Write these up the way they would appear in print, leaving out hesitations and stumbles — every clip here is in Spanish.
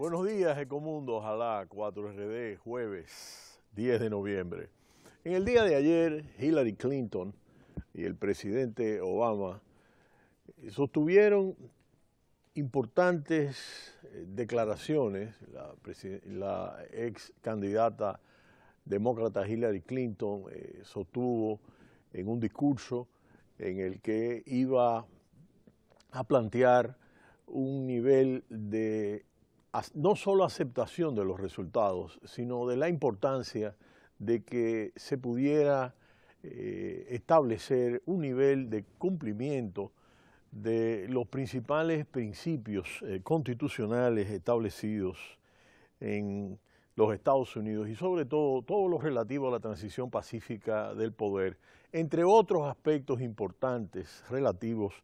Buenos días, Ecomundo, ojalá 4RD, jueves 10 de noviembre. En el día de ayer, Hillary Clinton y el presidente Obama sostuvieron importantes declaraciones. La ex candidata demócrata Hillary Clinton sostuvo en un discurso en el que iba a plantear un nivel de no solo aceptación de los resultados, sino de la importancia de que se pudiera establecer un nivel de cumplimiento de los principales principios constitucionales establecidos en los Estados Unidos y sobre todo lo relativo a la transición pacífica del poder, entre otros aspectos importantes relativos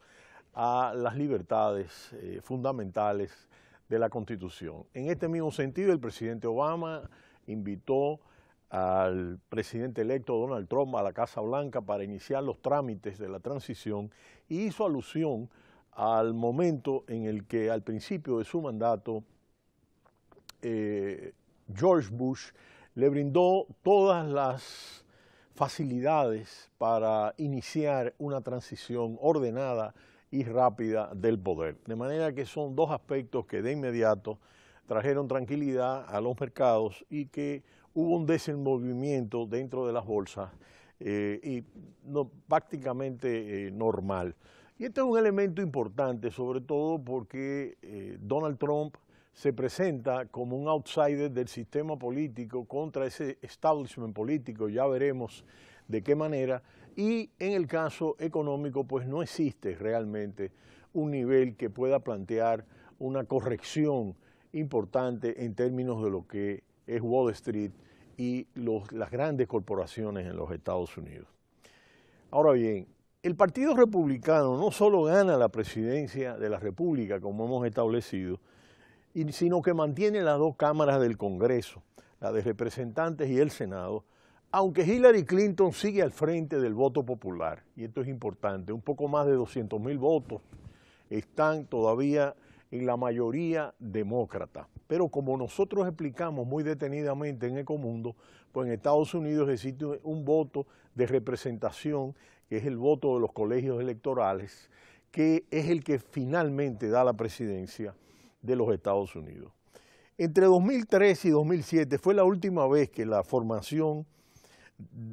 a las libertades fundamentales de la Constitución. En este mismo sentido, el presidente Obama invitó al presidente electo Donald Trump a la Casa Blanca para iniciar los trámites de la transición y hizo alusión al momento en el que al principio de su mandato George Bush le brindó todas las facilidades para iniciar una transición ordenada y rápida del poder. De manera que son dos aspectos que de inmediato trajeron tranquilidad a los mercados y que hubo un desenvolvimiento dentro de las bolsas prácticamente normal. Y este es un elemento importante, sobre todo porque Donald Trump se presenta como un outsider del sistema político contra ese establishment político, ya veremos de qué manera, y en el caso económico pues no existe realmente un nivel que pueda plantear una corrección importante en términos de lo que es Wall Street y las grandes corporaciones en los Estados Unidos. Ahora bien, el Partido Republicano no solo gana la presidencia de la República, como hemos establecido, sino que mantiene las dos cámaras del Congreso, la de representantes y el Senado, aunque Hillary Clinton sigue al frente del voto popular, y esto es importante, un poco más de 200,000 votos están todavía en la mayoría demócrata. Pero como nosotros explicamos muy detenidamente en Ecomundo, pues en Estados Unidos existe un voto de representación, que es el voto de los colegios electorales, que es el que finalmente da la presidencia de los Estados Unidos. Entre 2003 y 2007 fue la última vez que la formación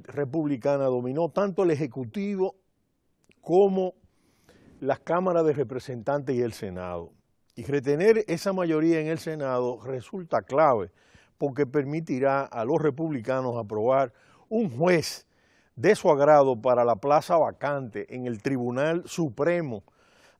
republicana dominó tanto el Ejecutivo como las cámaras de representantes y el Senado. Y retener esa mayoría en el Senado resulta clave porque permitirá a los republicanos aprobar un juez de su agrado para la plaza vacante en el Tribunal Supremo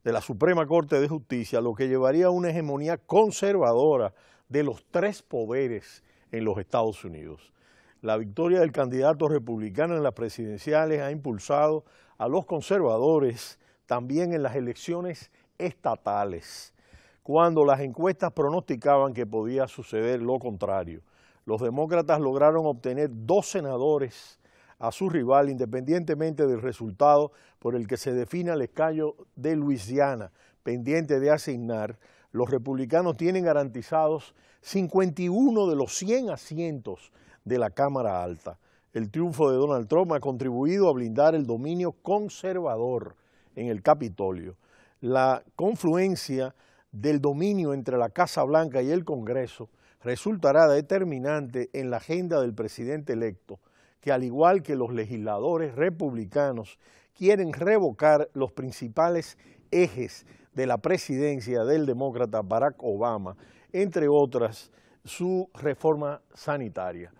de la Suprema Corte de Justicia, lo que llevaría a una hegemonía conservadora de los tres poderes en los Estados Unidos. La victoria del candidato republicano en las presidenciales ha impulsado a los conservadores también en las elecciones estatales, cuando las encuestas pronosticaban que podía suceder lo contrario. Los demócratas lograron obtener 2 senadores a su rival, independientemente del resultado por el que se define el escaño de Luisiana, pendiente de asignar. Los republicanos tienen garantizados 51 de los 100 asientos de la Cámara Alta. El triunfo de Donald Trump ha contribuido a blindar el dominio conservador en el Capitolio. La confluencia del dominio entre la Casa Blanca y el Congreso resultará determinante en la agenda del presidente electo, que al igual que los legisladores republicanos quieren revocar los principales ejes de la presidencia del demócrata Barack Obama, entre otras su reforma sanitaria.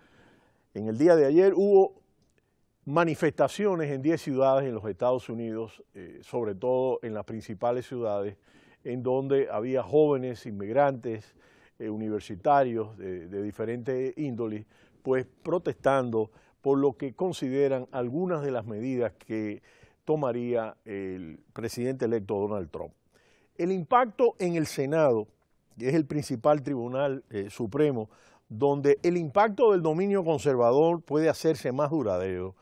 En el día de ayer hubo manifestaciones en 10 ciudades en los Estados Unidos, sobre todo en las principales ciudades, en donde había jóvenes, inmigrantes, universitarios de diferentes índoles, pues protestando por lo que consideran algunas de las medidas que tomaría el presidente electo Donald Trump. El impacto en el Senado, que es el principal tribunal supremo, donde el impacto del dominio conservador puede hacerse más duradero,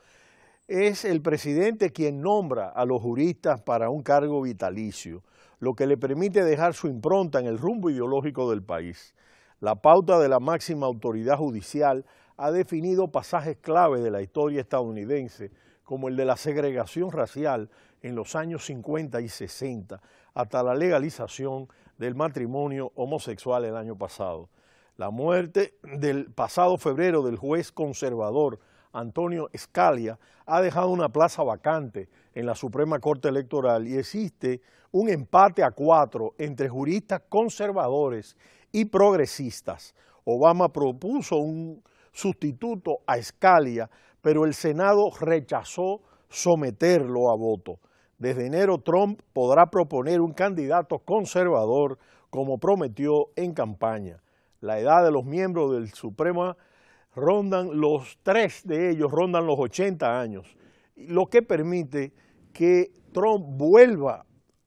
es el presidente quien nombra a los juristas para un cargo vitalicio, lo que le permite dejar su impronta en el rumbo ideológico del país. La pauta de la máxima autoridad judicial ha definido pasajes clave de la historia estadounidense, como el de la segregación racial en los años 50 y 60, hasta la legalización del matrimonio homosexual el año pasado. La muerte del pasado febrero del juez conservador Antonio Scalia ha dejado una plaza vacante en la Suprema Corte Electoral y existe un empate a 4 entre juristas conservadores y progresistas. Obama propuso un sustituto a Scalia, pero el Senado rechazó someterlo a voto. Desde enero, Trump podrá proponer un candidato conservador, como prometió en campaña. La edad de los miembros del Supremo tres de ellos rondan los 80 años, lo que permite que Trump vuelva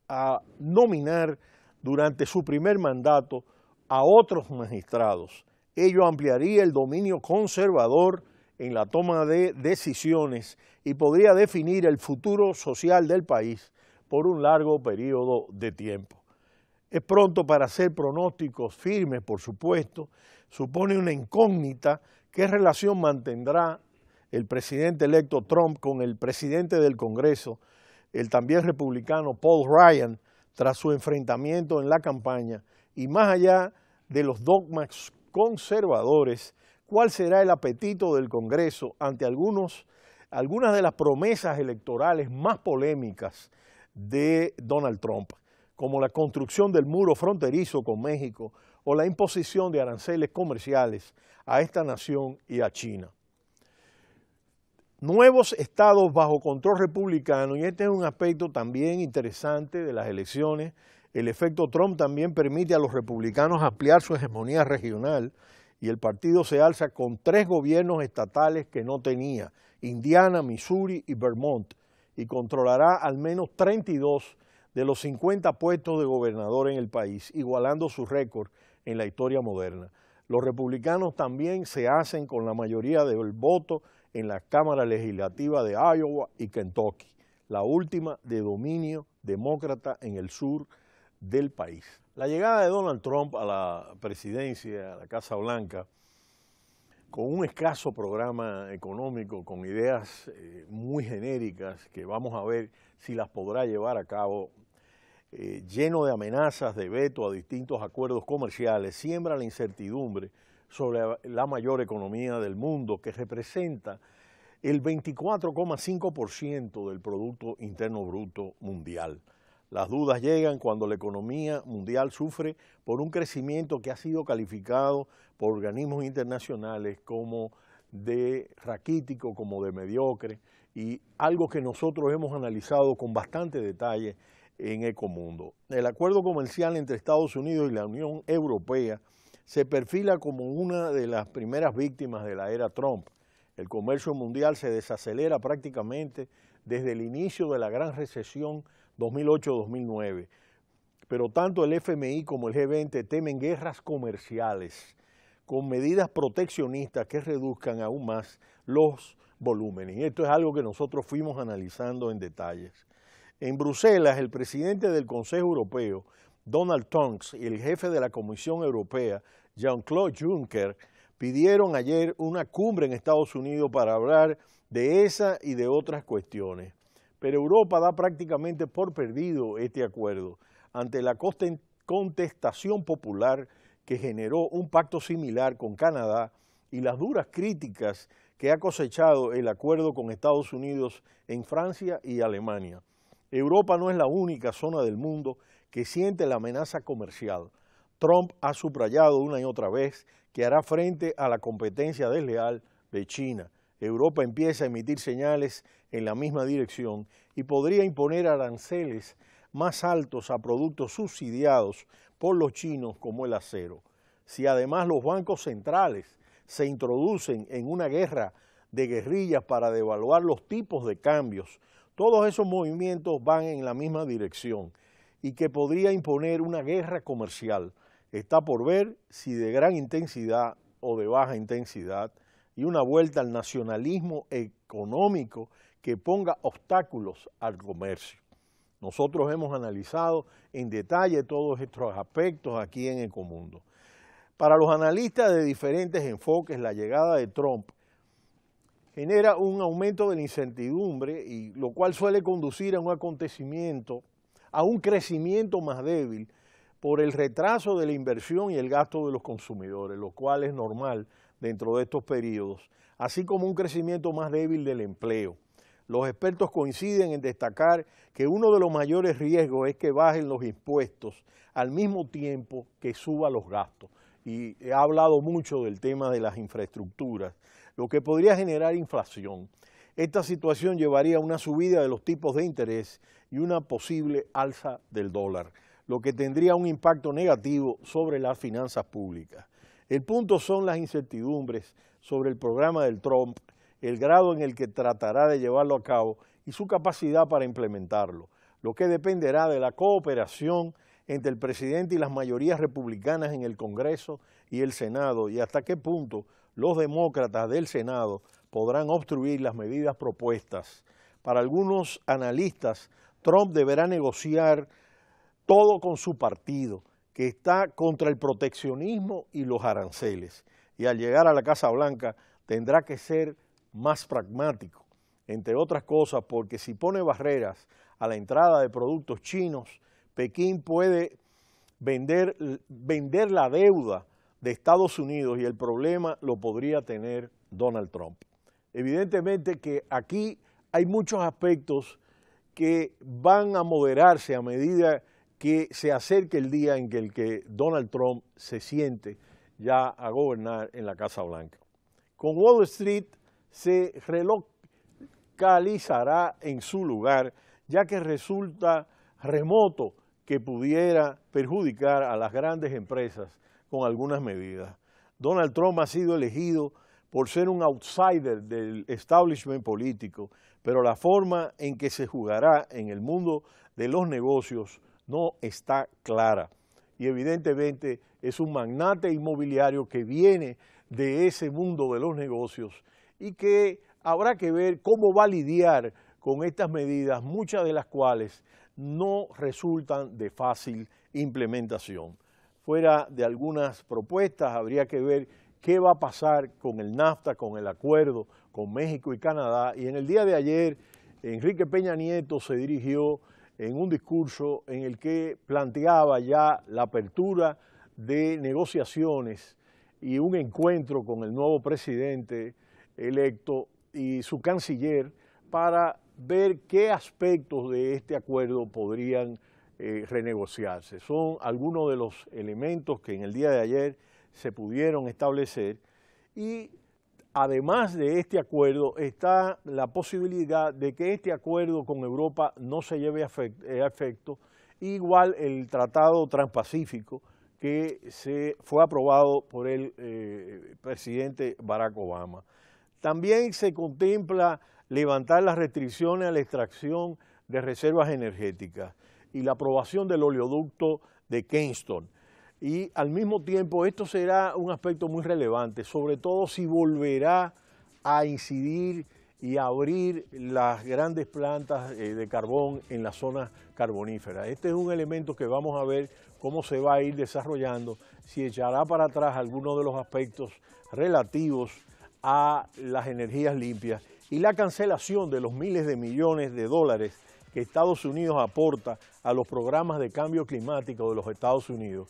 a nominar durante su primer mandato a otros magistrados. Ello ampliaría el dominio conservador en la toma de decisiones y podría definir el futuro social del país por un largo periodo de tiempo. Es pronto para hacer pronósticos firmes, por supuesto. Supone una incógnita qué relación mantendrá el presidente electo Trump con el presidente del Congreso, el también republicano Paul Ryan, tras su enfrentamiento en la campaña, y más allá de los dogmas conservadores, cuál será el apetito del Congreso ante algunas de las promesas electorales más polémicas de Donald Trump, como la construcción del muro fronterizo con México o la imposición de aranceles comerciales a esta nación y a China. Nuevos estados bajo control republicano, y este es un aspecto también interesante de las elecciones. El efecto Trump también permite a los republicanos ampliar su hegemonía regional y el partido se alza con 3 gobiernos estatales que no tenía, Indiana, Missouri y Vermont, y controlará al menos 32 de los 50 puestos de gobernador en el país, igualando su récord en la historia moderna. Los republicanos también se hacen con la mayoría del voto en la Cámara Legislativa de Iowa y Kentucky, la última de dominio demócrata en el sur del país. La llegada de Donald Trump a la presidencia, a la Casa Blanca, con un escaso programa económico, con ideas muy genéricas que vamos a ver si las podrá llevar a cabo, lleno de amenazas de veto a distintos acuerdos comerciales, siembra la incertidumbre sobre la mayor economía del mundo, que representa el 24,5% del Producto Interno Bruto mundial. Las dudas llegan cuando la economía mundial sufre por un crecimiento que ha sido calificado por organismos internacionales como de raquítico, como de mediocre, y algo que nosotros hemos analizado con bastante detalle en Ecomundo. El acuerdo comercial entre Estados Unidos y la Unión Europea se perfila como una de las primeras víctimas de la era Trump. El comercio mundial se desacelera prácticamente desde el inicio de la gran recesión 2008-2009, pero tanto el FMI como el G20 temen guerras comerciales con medidas proteccionistas que reduzcan aún más los volúmenes. Y esto es algo que nosotros fuimos analizando en detalles. En Bruselas, el presidente del Consejo Europeo, Donald Tusk, y el jefe de la Comisión Europea, Jean-Claude Juncker, pidieron ayer una cumbre en Estados Unidos para hablar de esa y de otras cuestiones. Pero Europa da prácticamente por perdido este acuerdo ante la contestación popular que generó un pacto similar con Canadá y las duras críticas que ha cosechado el acuerdo con Estados Unidos en Francia y Alemania. Europa no es la única zona del mundo que siente la amenaza comercial. Trump ha subrayado una y otra vez que hará frente a la competencia desleal de China. Europa empieza a emitir señales en la misma dirección y podría imponer aranceles más altos a productos subsidiados por los chinos como el acero. Si además los bancos centrales se introducen en una guerra de guerrillas para devaluar los tipos de cambios, todos esos movimientos van en la misma dirección y que podría imponer una guerra comercial. Está por ver si de gran intensidad o de baja intensidad, y una vuelta al nacionalismo económico que ponga obstáculos al comercio. Nosotros hemos analizado en detalle todos estos aspectos aquí en Ecomundo. Para los analistas de diferentes enfoques, la llegada de Trump genera un aumento de la incertidumbre, y lo cual suele conducir a un acontecimiento, a un crecimiento más débil por el retraso de la inversión y el gasto de los consumidores, lo cual es normal dentro de estos periodos, así como un crecimiento más débil del empleo. Los expertos coinciden en destacar que uno de los mayores riesgos es que bajen los impuestos al mismo tiempo que suban los gastos. Y he hablado mucho del tema de las infraestructuras, lo que podría generar inflación. Esta situación llevaría a una subida de los tipos de interés y una posible alza del dólar, lo que tendría un impacto negativo sobre las finanzas públicas. El punto son las incertidumbres sobre el programa del Trump, el grado en el que tratará de llevarlo a cabo y su capacidad para implementarlo, lo que dependerá de la cooperación entre el presidente y las mayorías republicanas en el Congreso y el Senado, y hasta qué punto los demócratas del Senado podrán obstruir las medidas propuestas. Para algunos analistas, Trump deberá negociar todo con su partido, que está contra el proteccionismo y los aranceles, y al llegar a la Casa Blanca tendrá que ser más pragmático, entre otras cosas porque si pone barreras a la entrada de productos chinos, Pekín puede vender la deuda de Estados Unidos y el problema lo podría tener Donald Trump. Evidentemente que aquí hay muchos aspectos que van a moderarse a medida que se acerque el día en que Donald Trump se siente ya a gobernar en la Casa Blanca. Con Wall Street se relocalizará en su lugar, ya que resulta remoto que pudiera perjudicar a las grandes empresas con algunas medidas. Donald Trump ha sido elegido por ser un outsider del establishment político, pero la forma en que se jugará en el mundo de los negocios no está clara. Y evidentemente es un magnate inmobiliario que viene de ese mundo de los negocios y que habrá que ver cómo va a lidiar con estas medidas, muchas de las cuales no resultan de fácil implementación. Fuera de algunas propuestas, habría que ver qué va a pasar con el NAFTA, con el acuerdo con México y Canadá. Y en el día de ayer, Enrique Peña Nieto se dirigió en un discurso en el que planteaba ya la apertura de negociaciones y un encuentro con el nuevo presidente electo y su canciller para ver qué aspectos de este acuerdo podrían renegociarse. Son algunos de los elementos que en el día de ayer se pudieron establecer, y además de este acuerdo está la posibilidad de que este acuerdo con Europa no se lleve a efecto, igual el Tratado Transpacífico que fue aprobado por el presidente Barack Obama. También se contempla levantar las restricciones a la extracción de reservas energéticas y la aprobación del oleoducto de Keystone. Y al mismo tiempo esto será un aspecto muy relevante, sobre todo si volverá a incidir y a abrir las grandes plantas de carbón en las zonas carboníferas. Este es un elemento que vamos a ver cómo se va a ir desarrollando, si echará para atrás algunos de los aspectos relativos a las energías limpias y la cancelación de los miles de millones de dólares que Estados Unidos aporta a los programas de cambio climático de los Estados Unidos.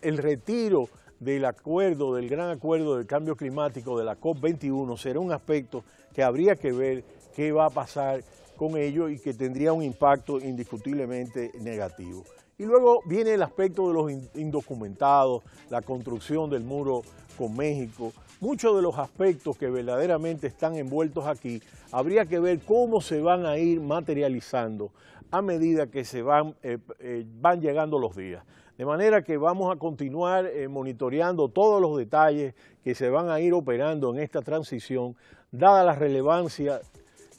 El retiro del acuerdo, del gran acuerdo del cambio climático de la COP21 será un aspecto que habría que ver qué va a pasar con ello y que tendría un impacto indiscutiblemente negativo. Y luego viene el aspecto de los indocumentados, la construcción del muro con México. Muchos de los aspectos que verdaderamente están envueltos aquí, habría que ver cómo se van a ir materializando a medida que se van llegando los días. De manera que vamos a continuar monitoreando todos los detalles que se van a ir operando en esta transición, dada la relevancia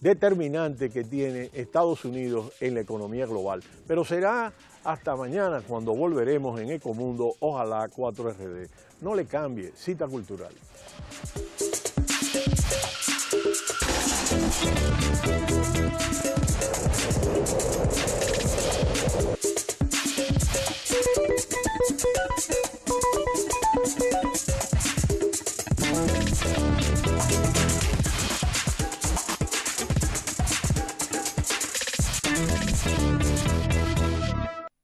determinante que tiene Estados Unidos en la economía global. Pero será hasta mañana cuando volveremos en Ecomundo, ojalá 4RD. No le cambie, Cita Cultural.